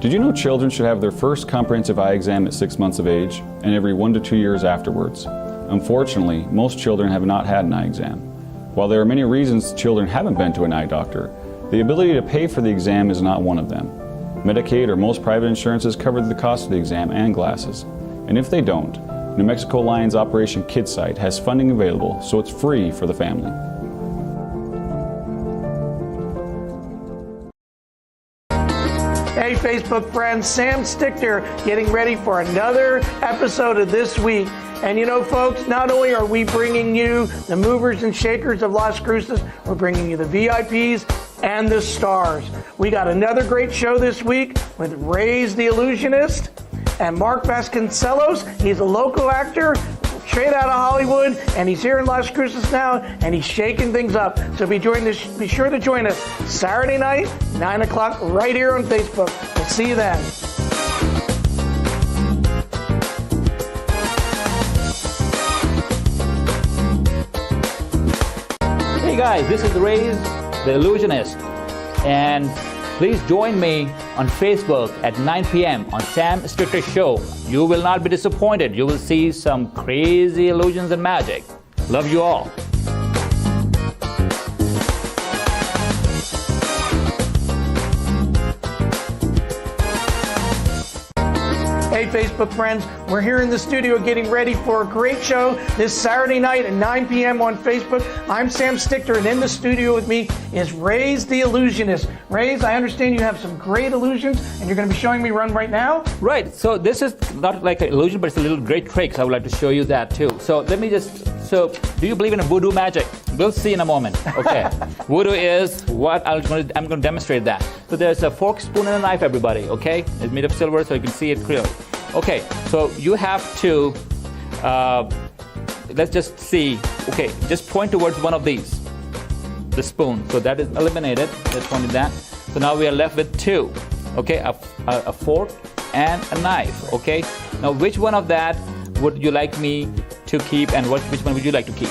Did you know children should have their first comprehensive eye exam at 6 months of age and every 1 to 2 years afterwards? Unfortunately, most children have not had an eye exam. While there are many reasons children haven't been to an eye doctor, the ability to pay for the exam is not one of them. Medicaid or most private insurances cover the cost of the exam and glasses. And if they don't, New Mexico Lion's Operation Kids Site has funding available, so it's free for the family. Hey Facebook friends, Sam Stichter getting ready for another episode of This Week. And you know folks, not only are we bringing you the movers and shakers of Las Cruces, we're bringing you the VIPs and the stars. We got another great show this week with Ray's the Illusionist and Mark Vasconcelos. He's a local actor straight out of Hollywood, and he's here in Las Cruces now, and he's shaking things up. So be sure to join us Saturday night, 9 o'clock, right here on Facebook. We'll see you then. Hey guys, this is Ray's the Illusionist, and please join me on Facebook at 9 p.m. on Sam Stichter Show. You will not be disappointed. You will see some crazy illusions and magic. Love you all. Hey Facebook friends, we're here in the studio getting ready for a great show this Saturday night at 9 p.m. on Facebook. I'm Sam Stichter, and in the studio with me is Ray's the Illusionist. Ray's, I understand you have some great illusions, and you're going to be showing me one right now? Right, so this is not like an illusion, but it's a little great trick, so I would like to show you that too. So let me so do you believe in voodoo magic? We'll see in a moment, okay. Voodoo is what I'm going to demonstrate that. So there's a fork, spoon, and a knife, everybody, okay? It's made of silver, so you can see it clearly. Okay, so you have to, let's just see, okay, just point towards one of these, the spoon. So that is eliminated, let's point at that. So now we are left with two, okay, a fork and a knife, okay? Now which one of that would you like me to keep, and which one would you like to keep?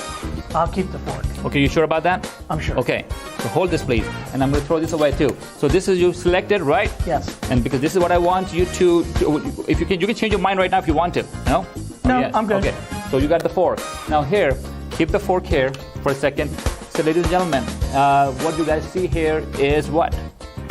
I'll keep the fork. Okay, you sure about that? I'm sure. Okay, so hold this please, and I'm going to throw this away too. So this is you selected, right? Yes. And because this is what I want you to if you can change your mind right now if you want to. No? No, Yeah. I'm good. Okay, so you got the fork. Now here, keep the fork here for a second. So ladies and gentlemen, what you guys see here is what?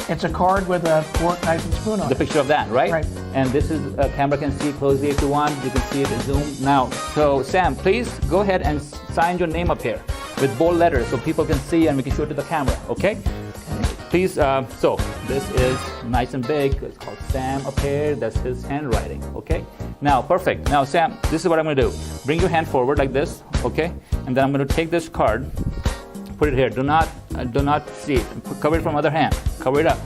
It's a card with a fork, knife, and spoon on The it. picture of that, right? Right. And this is, camera can see closely if you want. You can see it in zoom. Now, so Sam, please go ahead and sign your name up here with bold letters so people can see and we can show it to the camera, okay? Please, so this is nice and big. It's called Sam up here. That's his handwriting, okay? Now, perfect. Now, Sam, this is what I'm going to do. Bring your hand forward like this, okay? And then I'm going to take this card, put it here. Do not see it. Cover it from other hand. Cover it up.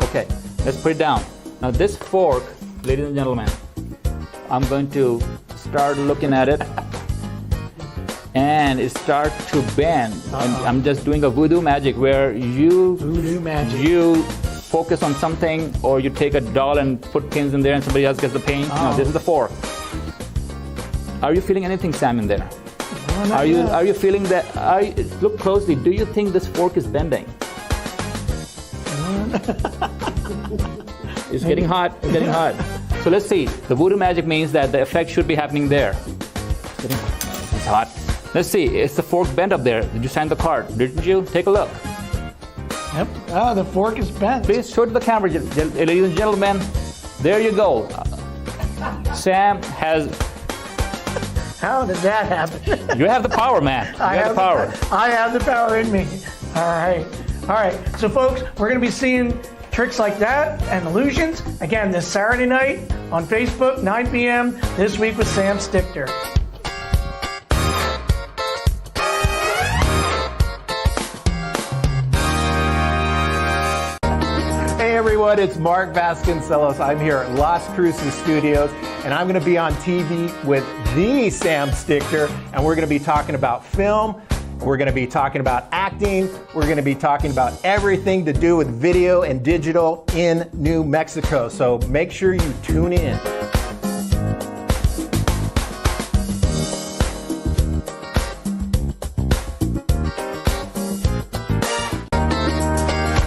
Okay, let's put it down. Now this fork, ladies and gentlemen, I'm going to start looking at it, and it starts to bend. And I'm just doing a voodoo magic where you focus on something, or you take a doll and put pins in there and somebody else gets the pain. No, this is the fork. Are you feeling anything, Sam, in there? No, Are you feeling that? Look closely. Do you think this fork is bending? It's getting hot. It's getting hot. So let's see. The voodoo magic means that the effect should be happening there. It's hot. Let's see. Is the fork bent up there? Did you sign the card? Didn't you? Take a look. Yep. Oh, the fork is bent. Please show it to the camera, ladies and gentlemen. There you go. Sam has. How did that happen? You have the power, man. You have the power. I have the power in me. All right. All right. So, folks, we're going to be seeing tricks like that and illusions again this Saturday night on Facebook, 9 p.m. This Week with Sam Stichter. Hey everyone, it's Mark Vasconcelos. I'm here at Las Cruces Studios, and I'm going to be on TV with the Sam Stichter, and we're going to be talking about film, we're going to be talking about acting, we're going to be talking about everything to do with video and digital in New Mexico. So make sure you tune in.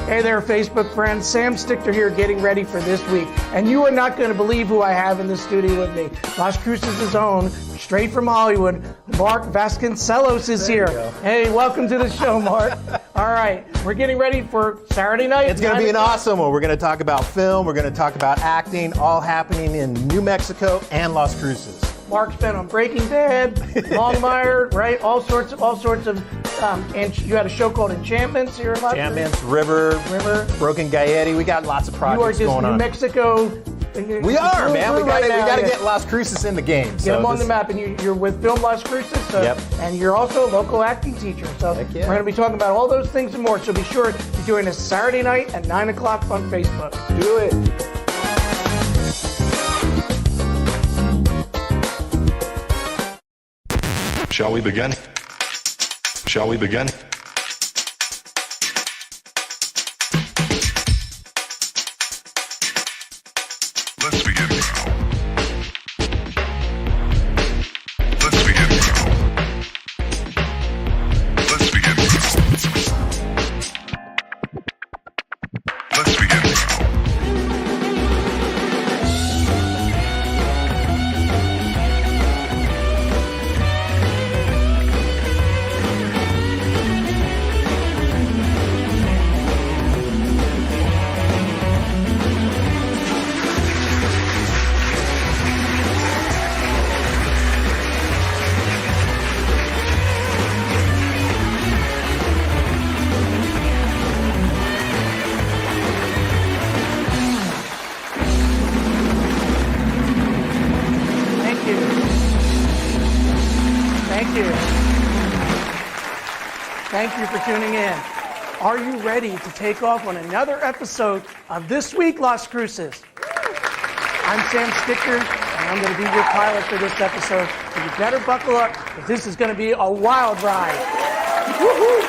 Hey there, Facebook friends. Sam Stichter here, getting ready for this week. And you are not going to believe who I have in the studio with me. Las Cruces' own, straight from Hollywood, Mark Vasconcelos is here. Hey, welcome to the show, Mark. All right, we're getting ready for Saturday night. It's going to be an awesome one. We're going to talk about film. We're going to talk about acting, all happening in New Mexico and Las Cruces. Mark's been on Breaking Bad, Longmire, right? All sorts of, and you had a show called Enchantments here. Enchantments, River, Broken Gaietti. We got lots of projects going on. New Mexico. We are, man. We got to get Las Cruces in the game. Get them on the map, and you're with Film Las Cruces, and you're also a local acting teacher. So we're going to be talking about all those things and more. So be sure to join us Saturday night at 9 o'clock on Facebook. Do it. Shall we begin? Shall we begin? Let's begin now. Let's begin now. Let's begin now. Let's begin now. Thank you for tuning in. Are you ready to take off on another episode of This Week, Las Cruces? I'm Sam Stichter, and I'm going to be your pilot for this episode. So you better buckle up, because this is going to be a wild ride. Woohoo!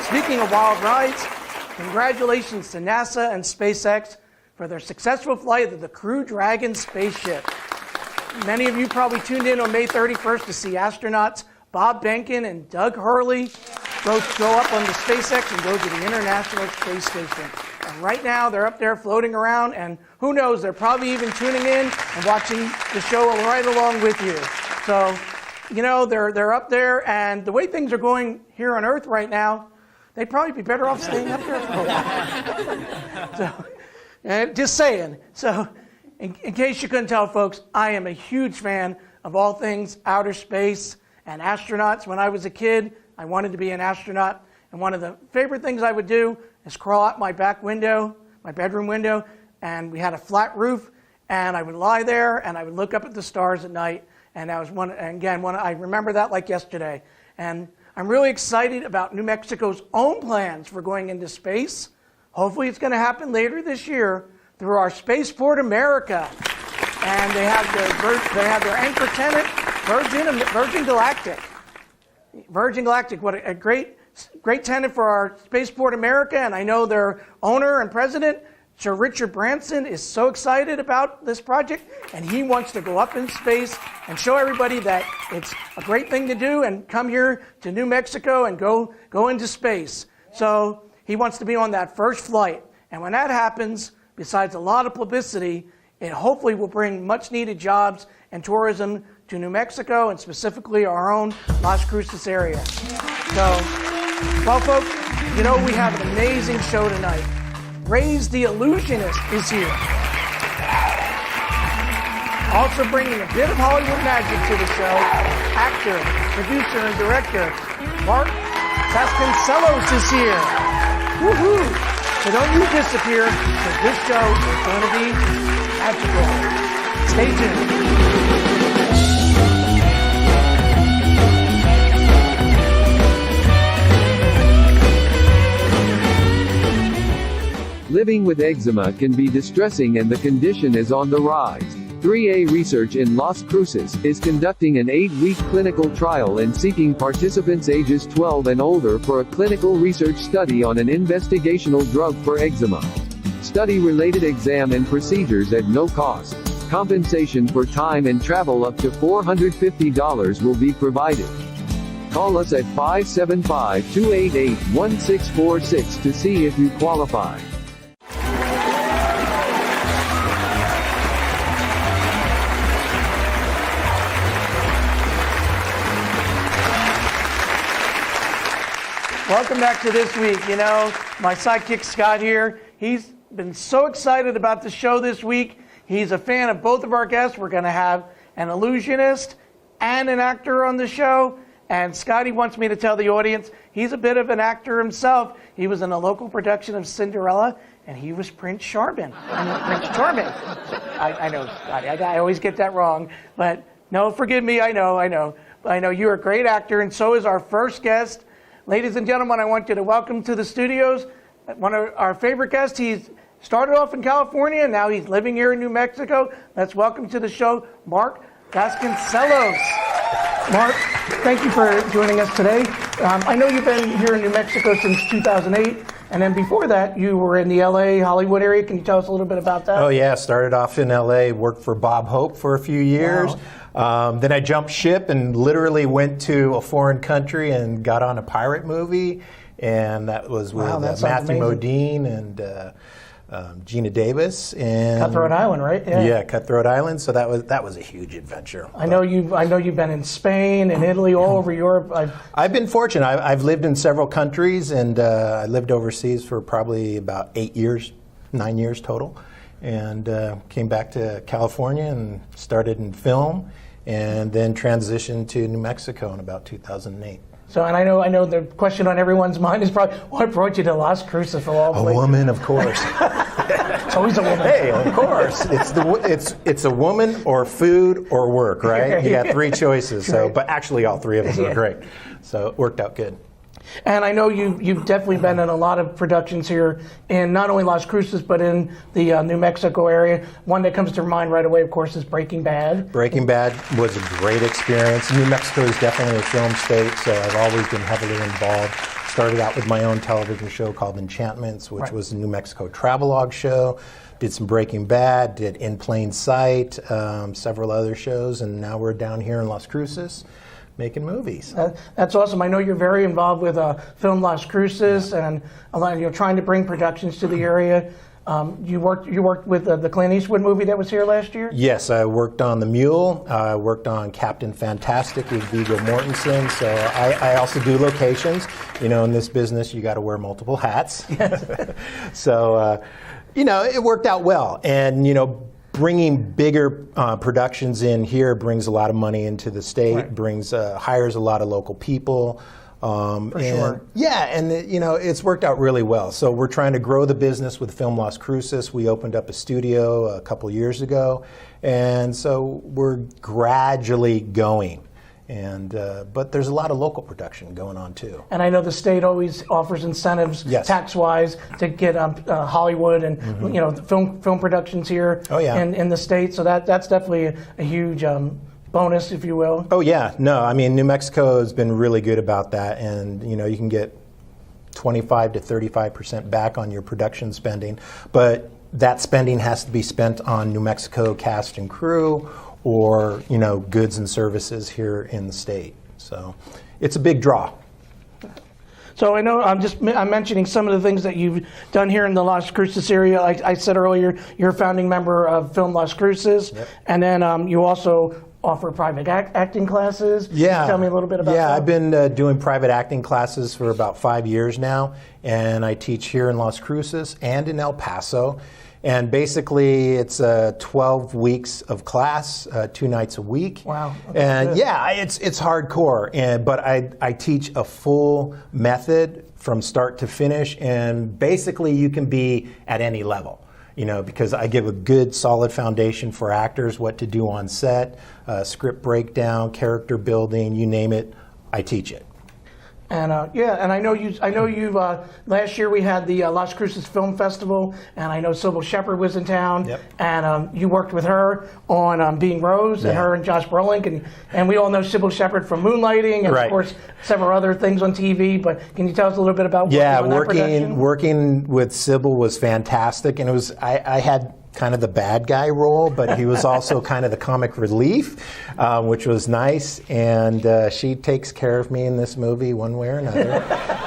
Speaking of wild rides, congratulations to NASA and SpaceX for their successful flight of the Crew Dragon spaceship. Many of you probably tuned in on May 31st to see astronauts Bob Behnken and Doug Hurley both go up on the SpaceX and go to the International Space Station. And right now, they're up there floating around, and who knows, they're probably even tuning in and watching the show right along with you. So, you know, they're up there, and the way things are going here on Earth right now, they'd probably be better off staying up there for a while. So, just saying. So, in case you couldn't tell, folks, I am a huge fan of all things outer space and astronauts. When I was a kid, I wanted to be an astronaut, and one of the favorite things I would do is crawl out my back window, my bedroom window, and we had a flat roof, and I would lie there and I would look up at the stars at night, and I remember that like yesterday. And I'm really excited about New Mexico's own plans for going into space. Hopefully it's going to happen later this year through our Spaceport America. And they have their anchor tenant, Virgin Galactic. Virgin Galactic, what a great tenant for our Spaceport America, and I know their owner and president, Sir Richard Branson, is so excited about this project, and he wants to go up in space and show everybody that it's a great thing to do and come here to New Mexico and go into space. So he wants to be on that first flight, and when that happens, besides a lot of publicity, it hopefully will bring much needed jobs and tourism to New Mexico, and specifically our own Las Cruces area. So, well, folks, you know we have an amazing show tonight. Raise the Illusionist is here. Also bringing a bit of Hollywood magic to the show, actor, producer, and director, Mark Vasconcelos is here. Woohoo! So don't you disappear, because this show is going to be magical. Stay tuned. Living with eczema can be distressing, and the condition is on the rise. 3A Research in Las Cruces is conducting an 8-week clinical trial and seeking participants ages 12 and older for a clinical research study on an investigational drug for eczema. Study-related exam and procedures at no cost. Compensation for time and travel up to $450 will be provided. Call us at 575-288-1646 to see if you qualify. Welcome back to This Week. You know, my sidekick Scott here, he's been so excited about the show this week. He's a fan of both of our guests. We're going to have an illusionist and an actor on the show. And Scotty wants me to tell the audience he's a bit of an actor himself. He was in a local production of Cinderella, and he was Prince Charming. Prince Charming. I know, Scotty. I always get that wrong. But no, forgive me. I know. You're a great actor, and so is our first guest. Ladies and gentlemen, I want you to welcome to the studios one of our favorite guests. He's started off in California, and now he's living here in New Mexico. Let's welcome to the show, Mark Vasconcelos. Mark, thank you for joining us today. I know you've been here in New Mexico since 2008, and then before that, you were in the LA, Hollywood area. Can you tell us a little bit about that? Oh yeah, started off in LA, worked for Bob Hope for a few years. Wow. Then I jumped ship and literally went to a foreign country and got on a pirate movie, and that was with Matthew Modine and Gina Davis. And Cutthroat Island, right? Yeah, Cutthroat Island. So that was a huge adventure. I know you've been in Spain and Italy, all over Europe. I've been fortunate. I've lived in several countries, and I lived overseas for probably about 9 years total, and came back to California and started in film, and then transitioned to New Mexico in about 2008. So, and I know the question on everyone's mind is probably, what brought you to Las Cruces for all places? A woman, of course. It's always a woman. Hey, of course. It's a woman or food or work, right? You got three choices. So, but actually, all three of us are great. So it worked out good. And I know you've definitely been in a lot of productions here in not only Las Cruces, but in the New Mexico area. One that comes to mind right away, of course, is Breaking Bad. Breaking Bad was a great experience. New Mexico is definitely a film state, so I've always been heavily involved. Started out with my own television show called Enchantments, which was a New Mexico travelogue show. Did some Breaking Bad, did In Plain Sight, several other shows, and now we're down here in Las Cruces making movies. That's awesome. I know you're very involved with Film Las Cruces and a lot, trying to bring productions to the area. You worked with the Clint Eastwood movie that was here last year? Yes, I worked on The Mule. I worked on Captain Fantastic with Viggo Mortensen. So I also do locations. In this business, you got to wear multiple hats. So, it worked out well. And, bringing bigger productions in here brings a lot of money into the state, hires a lot of local people. For sure. Yeah, and it's worked out really well. So we're trying to grow the business with Film Las Cruces. We opened up a studio a couple years ago, and so we're gradually going. And but there's a lot of local production going on too. And I know the state always offers incentives, tax-wise, to get Hollywood and film productions here in the state. So that's definitely a huge bonus, if you will. Oh yeah, no, I mean New Mexico has been really good about that, and you can get 25 to 35% back on your production spending, but that spending has to be spent on New Mexico cast and crew, or goods and services here in the state. So it's a big draw. So I know I'm mentioning some of the things that you've done here in the Las Cruces area. I said earlier, you're a founding member of Film Las Cruces, and then you also offer private acting classes. Yeah. Can you tell me a little bit about that? Yeah, I've been doing private acting classes for about 5 years now, and I teach here in Las Cruces and in El Paso. And basically, it's 12 weeks of class, 2 nights a week. Wow. And good. yeah, it's hardcore. But I teach a full method from start to finish. And basically, you can be at any level, because I give a good, solid foundation for actors, what to do on set, script breakdown, character building, you name it, I teach it. And and I know you've last year we had the Las Cruces Film Festival, and I know Sybil Shepherd was in town, and you worked with her on Being Rose, and her and Josh Brolin, and we all know Sybil Shepherd from Moonlighting, and of course several other things on TV. But can you tell us a little bit about working with Sybil was fantastic, and it was I had kind of the bad guy role, but he was also kind of the comic relief, which was nice. And she takes care of me in this movie one way or another.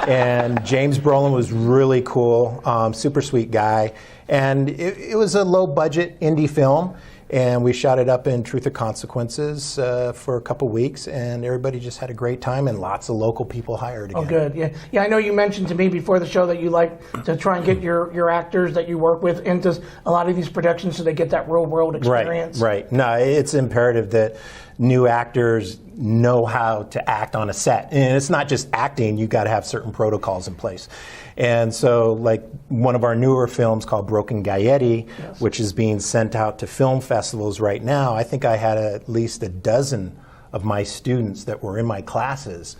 And James Brolin was really cool, super sweet guy. And it was a low-budget indie film. And we shot it up in Truth or Consequences for a couple weeks, and everybody just had a great time, and lots of local people hired again. Oh, good. Yeah, yeah. I know you mentioned to me before the show that you like to try and get your actors that you work with into a lot of these productions so they get that real world experience. Right. No, it's imperative that new actors know how to act on a set, and it's not just acting. You got to have certain protocols in place. And so, like one of our newer films called Broken Gaietti, yes, which is being sent out to film festivals right now, I think I had at least a dozen of my students that were in my classes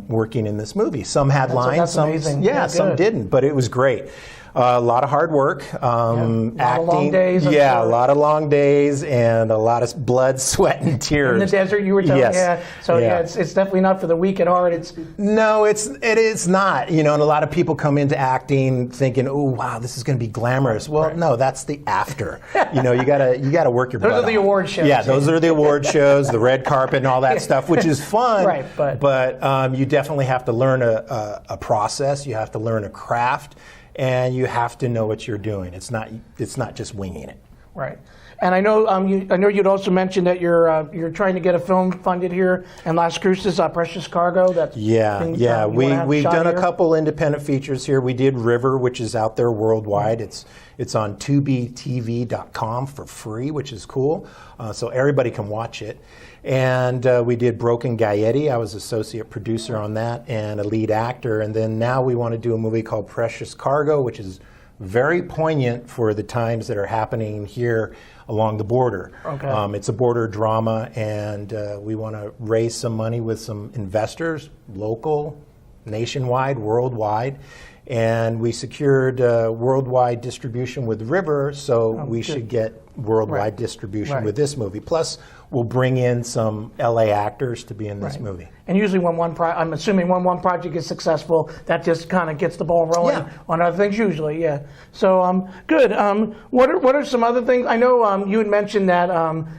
working in this movie. Some had lines, some didn't, but it was great. A lot of hard work, a lot of long days. A lot of long days and a lot of blood, sweat, and tears. In the desert, you were telling me. Yes. It's definitely not for the weak at heart. No, it is not. And a lot of people come into acting thinking, "Oh, wow, this is going to be glamorous." Well, no, that's the after. You gotta work your butt off. Those are the award shows. Yeah, those are the award shows, the red carpet, and all that stuff, which is fun. Right, but you definitely have to learn a process. You have to learn a craft. And you have to know what you're doing. It's not just winging it. Right. And I know you'd also mentioned that you're trying to get a film funded here in Las Cruces, Precious Cargo. We've done a couple independent features here. We did River, which is out there worldwide. It's on tubetv.com for free, which is cool. So everybody can watch it. And we did Broken Gaietti. I was associate producer on that and a lead actor. And then now we want to do a movie called Precious Cargo, which is very poignant for the times that are happening here along the border. Okay. It's a border drama, and we want to raise some money with some investors, local, nationwide, worldwide. And we secured worldwide distribution with River, so we should get worldwide distribution with this movie. Plus, we'll bring in some LA actors to be in this movie. And usually I'm assuming when one project is successful, that just kind of gets the ball rolling on other things usually, yeah. So, good. What are some other things? I know you had mentioned that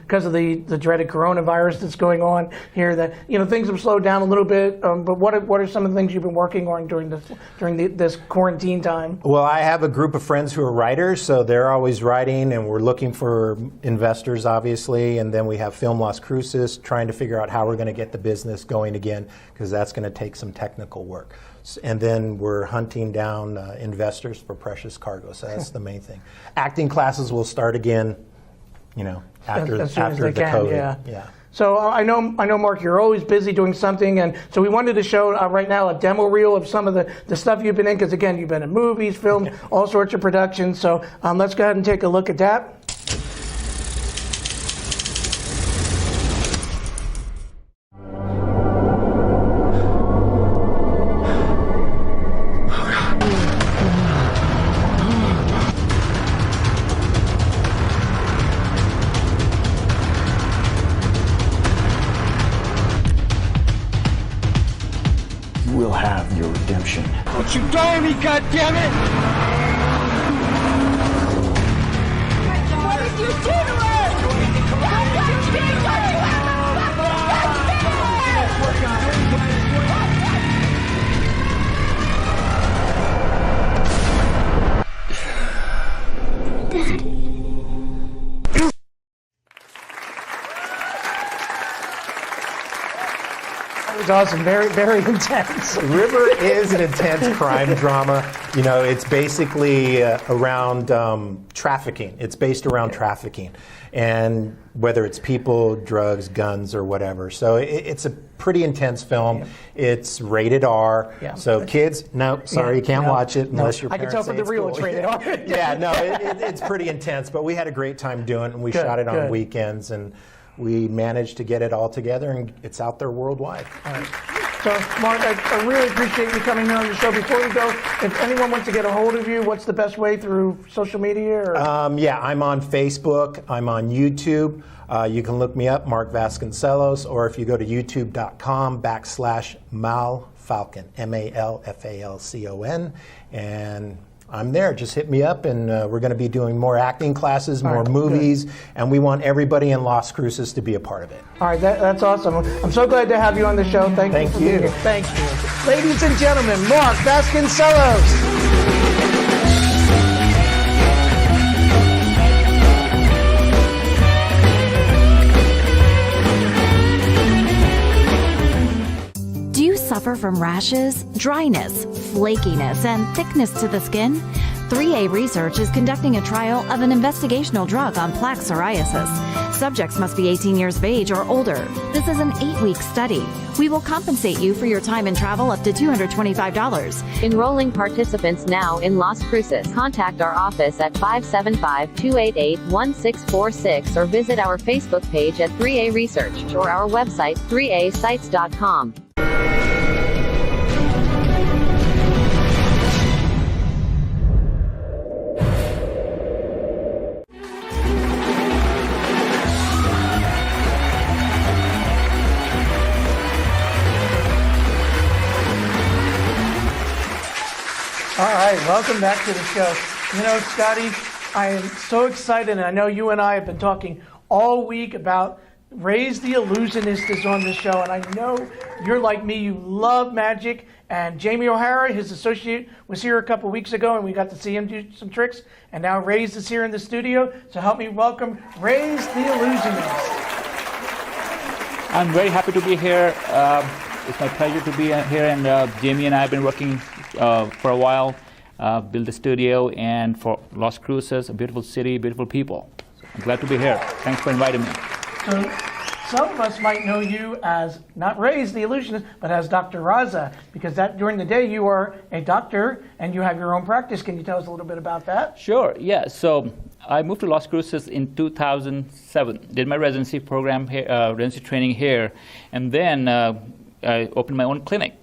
because of the dreaded coronavirus that's going on here, that things have slowed down a little bit, but what are some of the things you've been working on during this quarantine time? Well, I have a group of friends who are writers, so they're always writing, and we're looking for investors, obviously, and then we have Film Las Cruces, trying to figure out how we're going to get the business going again, because that's going to take some technical work. And then we're hunting down investors for Precious Cargo, so that's the main thing. Acting classes will start again, after as soon as they the can, COVID. Yeah. So I know, Mark, you're always busy doing something, and so we wanted to show right now a demo reel of some of the stuff you've been in, because again, you've been in movies, film, all sorts of productions. So let's go ahead and take a look at that. We'll have your redemption. Don't you dare me, goddammit! What did you do to her? Don't touch me! Don't you ever Daddy. That was awesome. Very, very intense. River is an intense crime drama. It's basically around trafficking. It's based around trafficking, and whether it's people, drugs, guns, or whatever. So it's a pretty intense film. Yeah. It's rated R. Yeah. So kids, you can't watch it unless your parents I can tell from the reel it's rated R. It's pretty intense. But we had a great time doing it, and we shot it on weekends, and we managed to get it all together, and it's out there worldwide. All right. So, Mark, I really appreciate you coming here on the show. Before we go, if anyone wants to get a hold of you, what's the best way, through social media? Or? I'm on Facebook. I'm on YouTube. You can look me up, Mark Vasconcelos, or if you go to youtube.com/Mal Falcon, MALFALCON, and I'm there. Just hit me up, and we're going to be doing more acting classes, more right, movies, and we want everybody in Las Cruces to be a part of it. All right, that's awesome. I'm so glad to have you on the show. Thank you for being here. Thank you. Ladies and gentlemen, Mark Vasconcelos. Suffer from rashes, dryness, flakiness, and thickness to the skin? 3A Research is conducting a trial of an investigational drug on plaque psoriasis. Subjects must be 18 years of age or older. This is an 8-week study. We will compensate you for your time and travel up to $225. Enrolling participants now in Las Cruces. Contact our office at 575-288-1646 or visit our Facebook page at 3A Research or our website 3asites.com. All right, welcome back to the show. You know, Scotty, I am so excited, and I know you and I have been talking all week about Ray's the Illusionist is on the show, and I know you're like me, you love magic, and Jamie O'Hara, his associate, was here a couple weeks ago, and we got to see him do some tricks, and now Ray's is here in the studio, so help me welcome Ray's the Illusionist. I'm very happy to be here. It's my pleasure to be here, and Jamie and I have been working for a while, build a studio, and for Las Cruces, a beautiful city, beautiful people. So I'm glad to be here. Thanks for inviting me. So some of us might know you as not Ray's the Illusionist, but as Dr. Raza, because that during the day you are a doctor and you have your own practice. Can you tell us a little bit about that? Sure, yeah. So I moved to Las Cruces in 2007, did my residency program here, residency training here, and then I opened my own clinic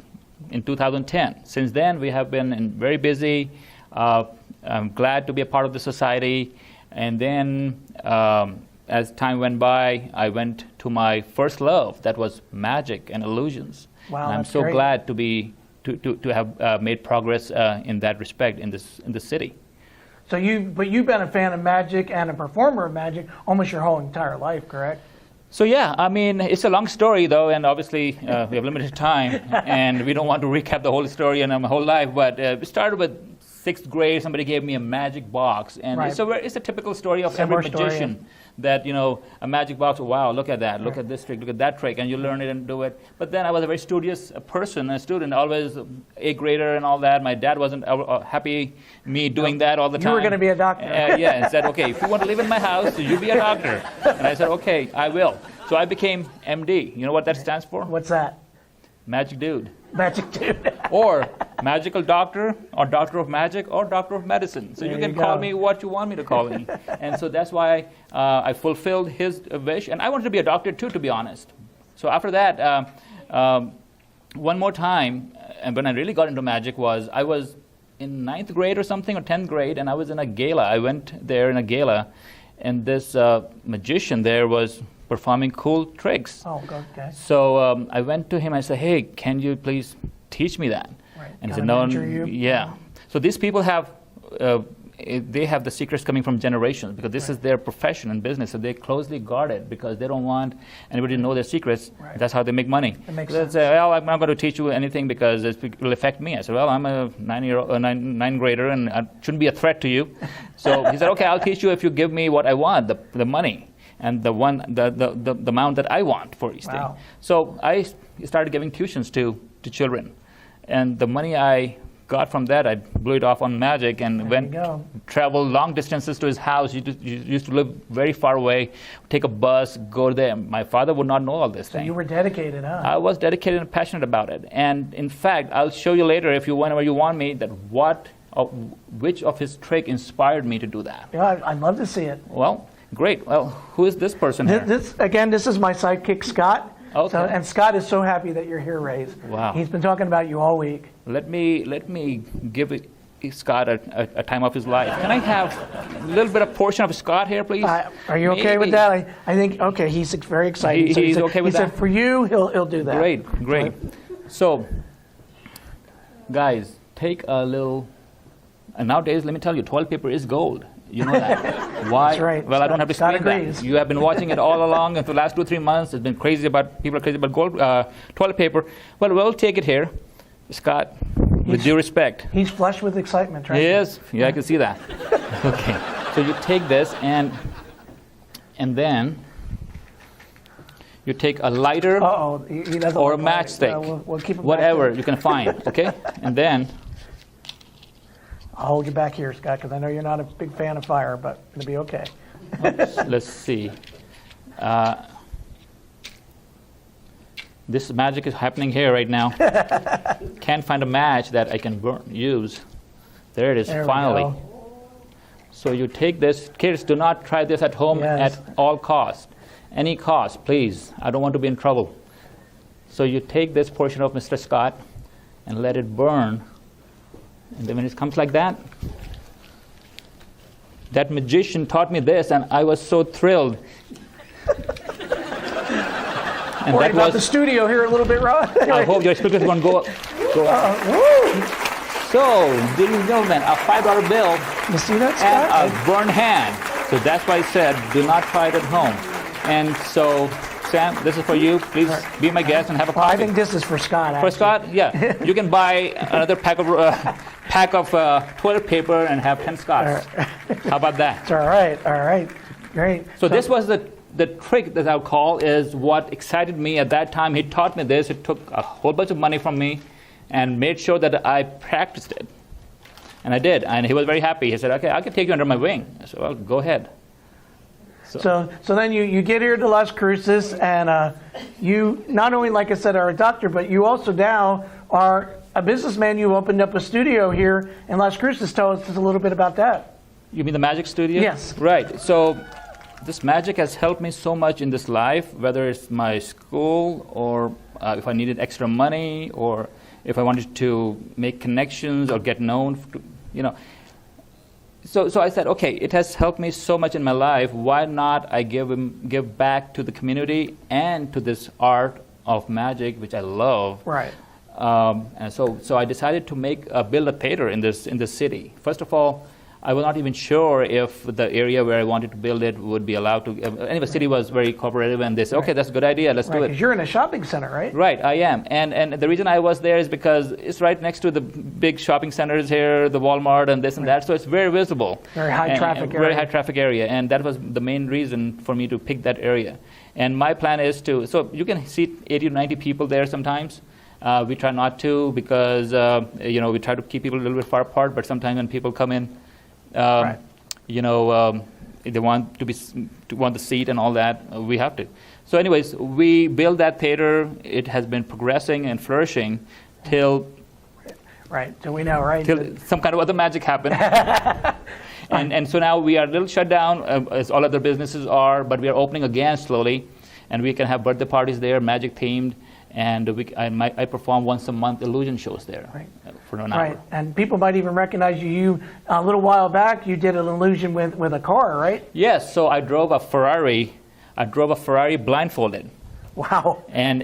in 2010. Since then, we have been very busy. I'm glad to be a part of the society. And then, as time went by, I went to my first love, that was magic and illusions. Wow, and I'm so great. glad to be to have made progress in that respect in the city. So you've been a fan of magic and a performer of magic almost your whole entire life, correct? So yeah, I mean, it's a long story though, and obviously we have limited time, and we don't want to recap the whole story and my whole life, but it started with 6th grade. Somebody gave me a magic box, and Right. it's a typical story of Similar every magician. story. That, you know, a magic box, wow, look at that, look at this trick, look at that trick, and you learn it and do it. But then I was a very studious person, a student, always A grader and all that. My dad wasn't happy me doing that all the time. You were going to be a doctor. Yeah, and said, okay, if you want to live in my house, you be a doctor. And I said, okay, I will. So I became MD. You know what that stands for? What's that? Magic Dude. Magic dude. Or magical doctor, or doctor of magic, or doctor of medicine. So There you can you call go. me what you want me to call me. And so that's why I fulfilled his wish. And I wanted to be a doctor too, to be honest. So after that, one more time, and when I really got into magic I was in 9th grade or something, or 10th grade, and I was in a gala. I went there in a gala, and this magician there was performing cool tricks. Oh, okay. So I went to him. I said, "Hey, can you please teach me that?" Right. And he Kinda said, "No, mentor you? yeah." So these people have, they have the secrets coming from generations because this is their profession and business. So they closely guard it because they don't want anybody to know their secrets. Right. That's how they make money. That makes They sense. say, "Well, I'm not going to teach you anything because it will affect me." I said, "Well, I'm a 9 grader and I shouldn't be a threat to you." So he said, "Okay, I'll teach you if you give me what I want, the money." And the amount that I want for each Wow. thing. So I started giving tuitions to children, and the money I got from that, I blew it off on magic and traveled long distances to his house. He used to live very far away. Take a bus, go there. My father would not know all this thing. You were dedicated, huh? I was dedicated and passionate about it. And in fact, I'll show you later, whenever you want me, that which of his trick inspired me to do that. Yeah, I'd love to see it. Well. Great. Well, who is this person here? This is my sidekick, Scott. Okay. And Scott is so happy that you're here, Ray. Wow. He's been talking about you all week. Let me give Scott a time of his life. Can I have a little bit of portion of Scott here, please? Are you okay with that? I think, okay, he's very excited. He's okay with that? He said for you, he'll do that. Great. So, guys, take a little And nowadays, let me tell you, toilet paper is gold. You know that. Why? That's right. Well, I don't have to Scott explain agrees. that. You have been watching it all along, and for the last 2 or 3 months, it's been crazy about, people are crazy about gold, toilet paper. Well, we'll take it here. Scott, with due respect. He's flushed with excitement, right? He is. Yeah, I can see that. Okay. So you take this, and then you take a lighter He doesn't or a look like it. matchstick, We'll keep him back whatever there. you can find, okay? And then I'll hold you back here, Scott, because I know you're not a big fan of fire, but it'll be okay. let's see. This magic is happening here right now. Can't find a match that I can use. There it is, There we finally. go. So you take this. Kids, do not try this at home Yes. at all cost. Any cost, please. I don't want to be in trouble. So you take this portion of Mr. Scott and let it burn. And then when it comes like that, that magician taught me this, and I was so thrilled. And Worried that about was, the studio here a little bit, Ron. I hope your speakers won't go up. Woo! So, ladies and gentlemen, a $5 bill You see that, and Scott? a burned hand. So that's why I said, do not try it at home. And so, Sam, this is for you. Please be my guest and have a Well, I coffee. think this is for Scott, For actually. Scott, yeah. You can buy another pack of toilet paper and have 10 Scots. How about that? It's all right. Great. So this was the trick that I'll call is what excited me at that time. He taught me this. It took a whole bunch of money from me and made sure that I practiced it. And I did. And he was very happy. He said, okay, I can take you under my wing. I said, well, go ahead. So then you get here to Las Cruces, and you not only, like I said, are a doctor, but you also now are a businessman. You opened up a studio here in Las Cruces. Tell us just a little bit about that. You mean the magic studio? Yes. Right. So this magic has helped me so much in this life, whether it's my school or if I needed extra money or if I wanted to make connections or get known, you know. So I said, okay, it has helped me so much in my life. Why not I give back to the community and to this art of magic, which I love. Right. And so I decided to build a theater in this city. First of all, I was not even sure if the area where I wanted to build it would be allowed to. Anyway, the city was very cooperative, and they said, okay, that's a good idea, let's do it. Because you're in a shopping center, right? Right, I am. And the reason I was there is because it's right next to the big shopping centers here, the Walmart and this and that, so it's very visible. Very high traffic area. Very high traffic area, and that was the main reason for me to pick that area. And my plan is so you can seat 80 to 90 people there sometimes. We try not to because, we try to keep people a little bit far apart, but sometimes when people come in, Right. they want want the seat and all that. We have to. So, anyways, we built that theater. It has been progressing and flourishing till Right. So we know, right? till some kind of other magic happened. and so now we are a little shut down, as all other businesses are, but we are opening again slowly, and we can have birthday parties there, magic themed, and I perform once a month illusion shows there. Right. For an hour. Right, and people might even recognize you. You a little while back, you did an illusion with a car, right? Yes, so I drove a Ferrari. Blindfolded. Wow. And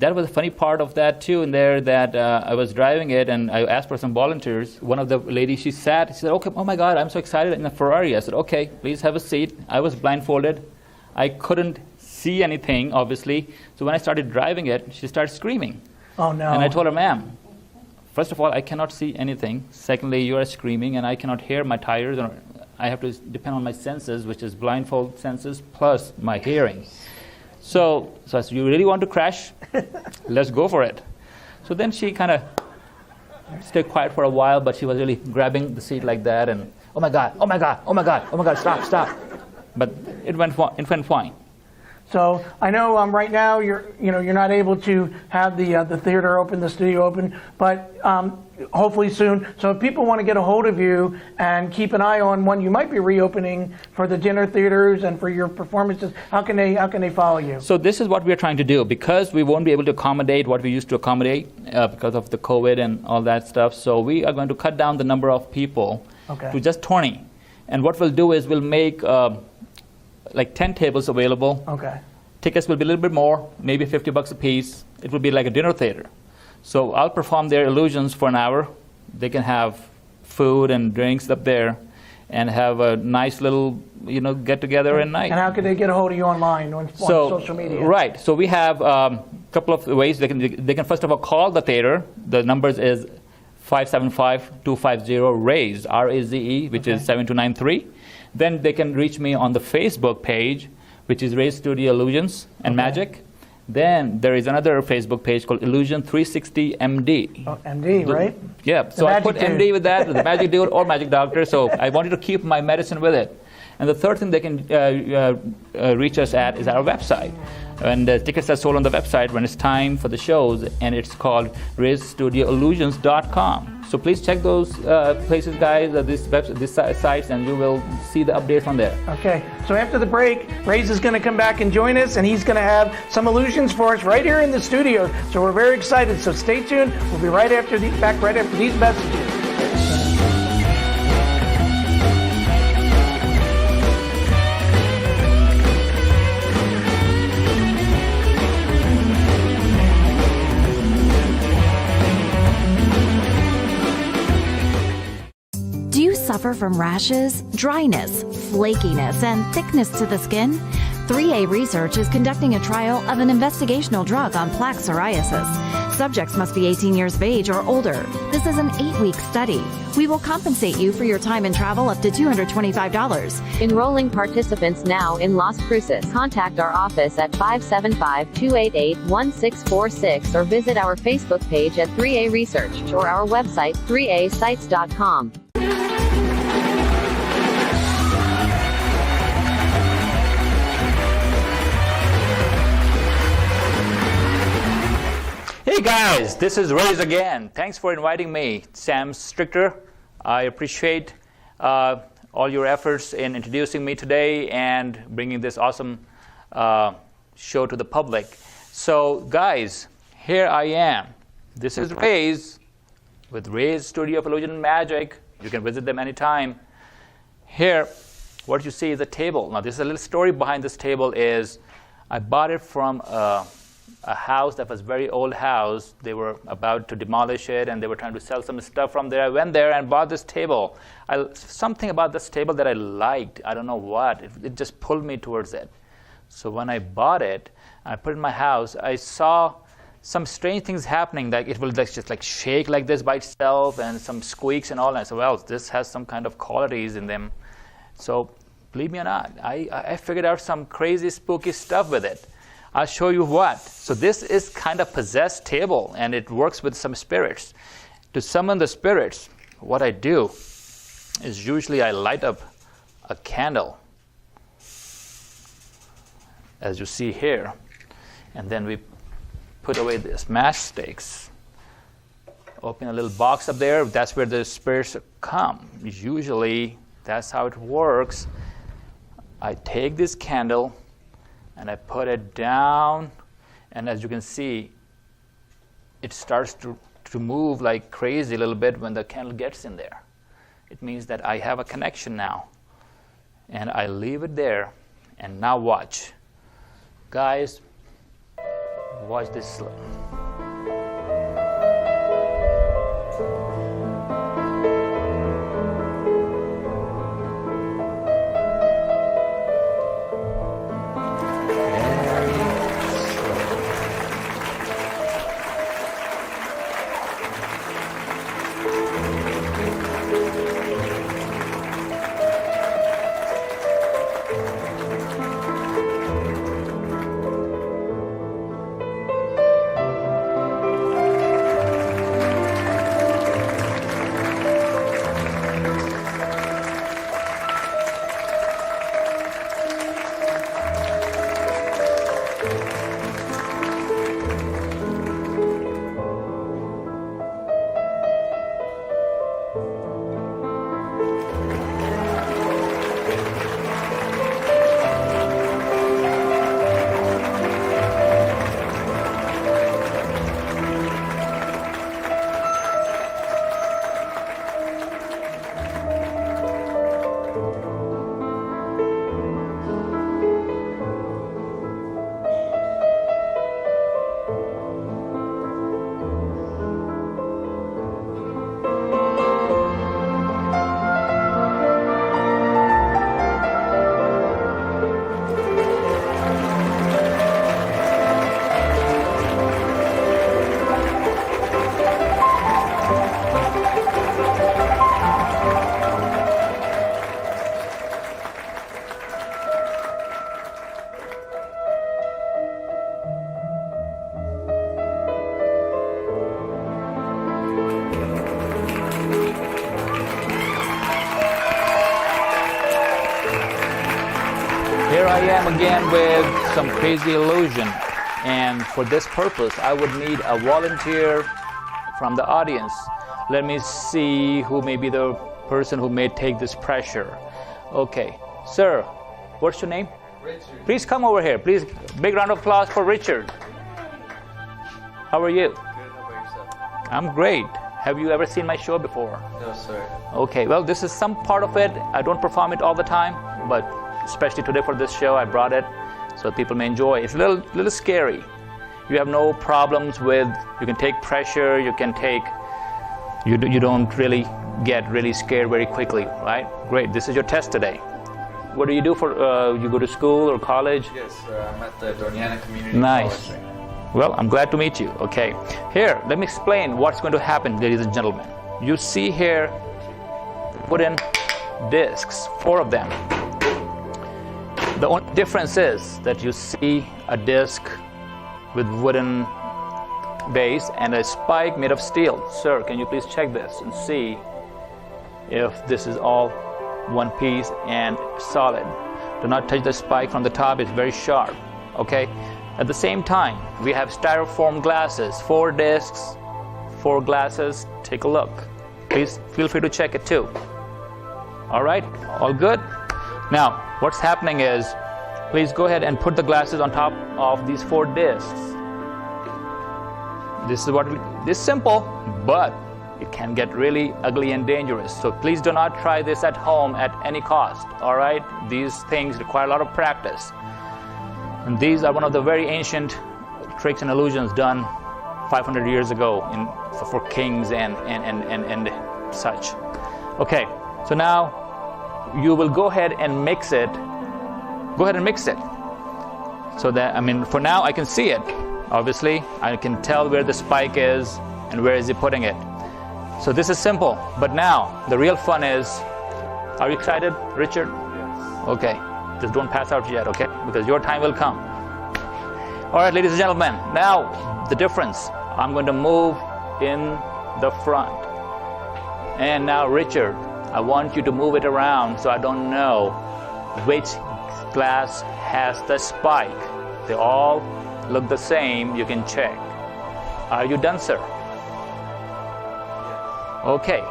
that was a funny part of that too. In there, that I was driving it, and I asked for some volunteers. One of the ladies, she said, "Okay, oh my God, I'm so excited in a Ferrari." I said, "Okay, please have a seat." I was blindfolded. I couldn't see anything, obviously. So when I started driving it, she started screaming. Oh no. And I told her, "Ma'am, first of all, I cannot see anything. Secondly, you are screaming, and I cannot hear my tires. Or I have to depend on my senses, which is blindfold senses, plus my hearing." So I said, "You really want to crash? Let's go for it." So then she kind of stayed quiet for a while, but she was really grabbing the seat like that, and oh my God, stop. But it went fine. So I know right now you're not able to have the theater open, the studio open, but hopefully soon. So if people want to get a hold of you and keep an eye on when you might be reopening for the dinner theaters and for your performances, how can they follow you? So this is what we're trying to do, because we won't be able to accommodate what we used to accommodate because of the COVID and all that stuff. So we are going to cut down the number of people to just 20. And what we'll do is we'll make like 10 tables available. Okay. Tickets will be a little bit more, maybe $50 a piece. It will be like a dinner theater. So I'll perform their illusions for an hour. They can have food and drinks up there, and have a nice little, get together at night. And how can they get a hold of you online on social media? Right. So we have a couple of ways. They can first of all call the theater. The numbers is 575-250-RAISE, R-A-Z-E, which is 7293. Then they can reach me on the Facebook page, which is RAISE Studio Illusions and Magic. Then there is another Facebook page called Illusion 360 MD. Oh, MD, right? Yeah, so I put MD with that, the Magic Dude or Magic Doctor, so I wanted to keep my medicine with it. And the third thing they can reach us at is our website. And the tickets are sold on the website when it's time for the shows, and it's called RaiseStudioIllusions.com. So please check those places, guys, these sites, and you will see the updates on there. Okay, so after the break, Raiz is going to come back and join us, and he's going to have some illusions for us right here in the studio. So we're very excited. So stay tuned. We'll be back right after these messages. Suffer from rashes, dryness, flakiness, and thickness to the skin? 3A Research is conducting a trial of an investigational drug on plaque psoriasis. Subjects must be 18 years of age or older. This is an 8-week study. We will compensate you for your time and travel up to $225. Enrolling participants now in Las Cruces. Contact our office at 575-288-1646 or visit our Facebook page at 3A Research or our website 3asites.com. Hey guys, this is Raiz again. Thanks for inviting me, Sam Stricker. I appreciate all your efforts in introducing me today and bringing this awesome show to the public. So guys, here I am. This is Raiz with RAISE Studio of Illusion and Magic. You can visit them anytime. Here, what you see is a table. Now, this is a little story behind this table is I bought it from a house that was a very old house. They were about to demolish it, and they were trying to sell some stuff from there. I went there and bought this table. Something about this table that I liked. I don't know what. It just pulled me towards it. So when I bought it, I put it in my house, I saw some strange things happening. Like it will just like shake like this by itself, and some squeaks and all that. So well, this has some kind of qualities in them. So believe me or not, I figured out some crazy spooky stuff with it. I'll show you what. So this is kind of possessed table, and it works with some spirits. To summon the spirits, what I do is usually I light up a candle, as you see here, and then we put away these matchsticks. Open a little box up there. That's where the spirits come. Usually, that's how it works. I take this candle and I put it down, and as you can see, it starts to move like crazy a little bit when the candle gets in there. It means that I have a connection now. And I leave it there, and now watch. Guys, watch this slow. home again with some crazy illusion. And for this purpose, I would need a volunteer from the audience. Let me see who may be the person who may take this pressure. Okay, sir, what's your name? Richard. Please come over here. Please, big round of applause for Richard. How are you? Good, how about yourself? I'm great. Have you ever seen my show before? No, sir. Okay, well, this is some part of it. I don't perform it all the time, but especially today for this show, I brought it so people may enjoy. It's a little scary. You have no problems with, you can take pressure, you can take, you don't really get really scared very quickly, right? Great, this is your test today. What do you do for, you go to school or college? Yes, I'm at the Doniana Community Nice. College right now. Well, I'm glad to meet you. Okay, here, let me explain what's going to happen, ladies and gentlemen. You see here wooden discs, 4 of them. The only difference is that you see a disc with wooden base and a spike made of steel. Sir, can you please check this and see if this is all one piece and solid? Do not touch the spike from the top, it's very sharp, okay? At the same time, we have styrofoam glasses, 4 discs, 4 glasses. Take a look. Please feel free to check it too. All right, all good? Now, what's happening is, please go ahead and put the glasses on top of these 4 discs. This is simple, but it can get really ugly and dangerous. So please do not try this at home at any cost, all right? These things require a lot of practice. And these are one of the very ancient tricks and illusions done 500 years ago for kings and such. Okay, so now you will go ahead and mix it. Go ahead and mix it. So that, I mean, for now I can see it. Obviously, I can tell where the spike is and where is he putting it. So this is simple, but now the real fun is, are you excited, Richard? Yes. Okay. Just don't pass out yet, okay? Because your time will come. All right, ladies and gentlemen, now the difference. I'm going to move in the front. And now, Richard, I want you to move it around so I don't know which glass has the spike. They all look the same, you can check. Are you done, sir? Okay,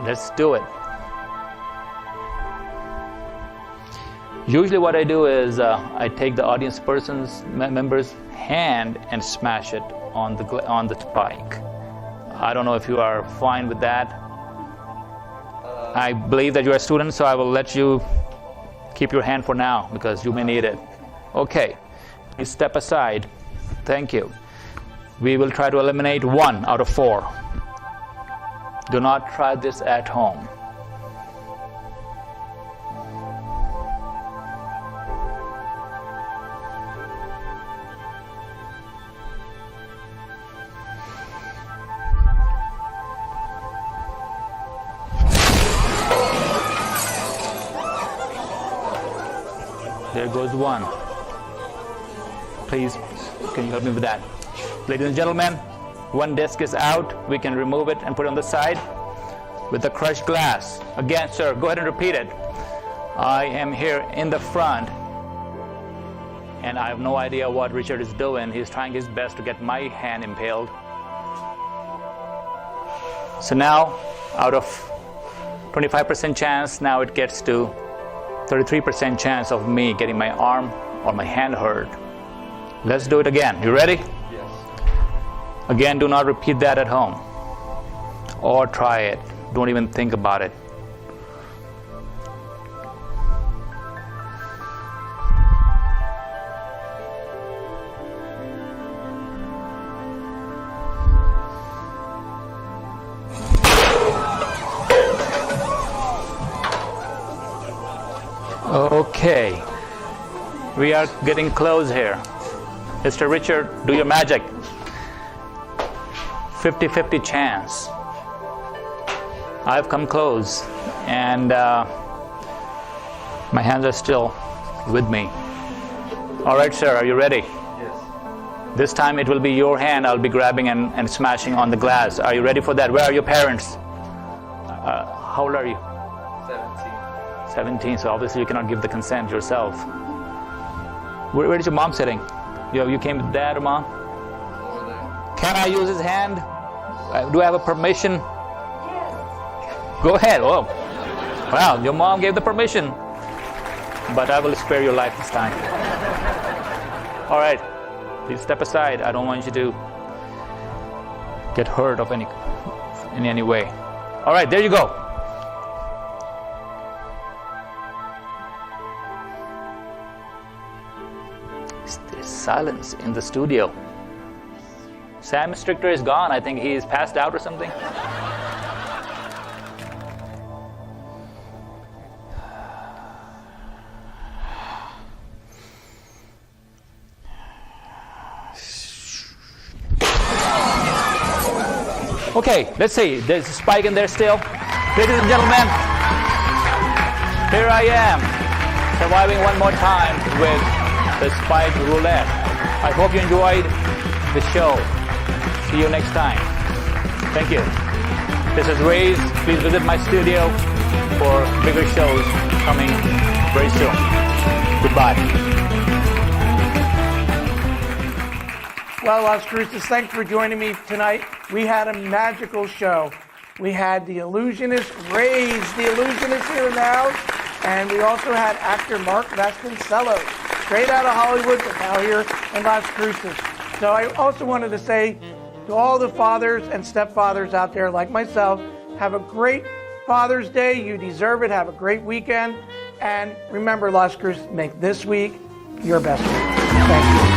let's do it. Usually what I do is I take the audience member's hand and smash it on the spike. I don't know if you are fine with that. I believe that you're a student, so I will let you keep your hand for now because you may need it. Okay, please step aside. Thank you. We will try to eliminate 1 out of 4. Do not try this at home. There goes 1. Please, can you help me with that? Ladies and gentlemen, 1 disc is out. We can remove it and put it on the side with the crushed glass. Again, sir, go ahead and repeat it. I am here in the front, and I have no idea what Richard is doing. He's trying his best to get my hand impaled. So now, out of 25% chance, now it gets to 33% chance of me getting my arm or my hand hurt. Let's do it again. You ready? Yes. Again, do not repeat that at home. Or try it. Don't even think about it. Okay, we are getting close here. Mr. Richard, do your magic. 50-50 chance. I've come close, and my hands are still with me. All right, sir, are you ready? Yes. This time it will be your hand I'll be grabbing and smashing on the glass. Are you ready for that? Where are your parents? How old are you? 17. 17, so obviously you cannot give the consent yourself. Where is your mom sitting? You came with dad or mom? Can I use his hand? Do I have a permission? Go ahead. Oh, wow, your mom gave the permission. But I will spare your life this time. All right, please step aside. I don't want you to get hurt in any way. All right, there you go. There's silence in the studio. Sam Stricker is gone. I think he's passed out or something. Okay, let's see. There's a spike in there still. Ladies and gentlemen, here I am, surviving one more time with the spike roulette. I hope you enjoyed the show. See you next time. Thank you. This is Ray's. Please visit my studio for bigger shows coming very soon. Goodbye. Well, Las Cruces, thanks for joining me tonight. We had a magical show. We had the illusionist Rays, the illusionist here in the house, and we also had actor Mark Vasconcellos, straight out of Hollywood, but now here in Las Cruces. So I also wanted to say to all the fathers and stepfathers out there like myself, have a great Father's Day. You deserve it. Have a great weekend. And remember, Las Cruces, make this week your best week. Thank you.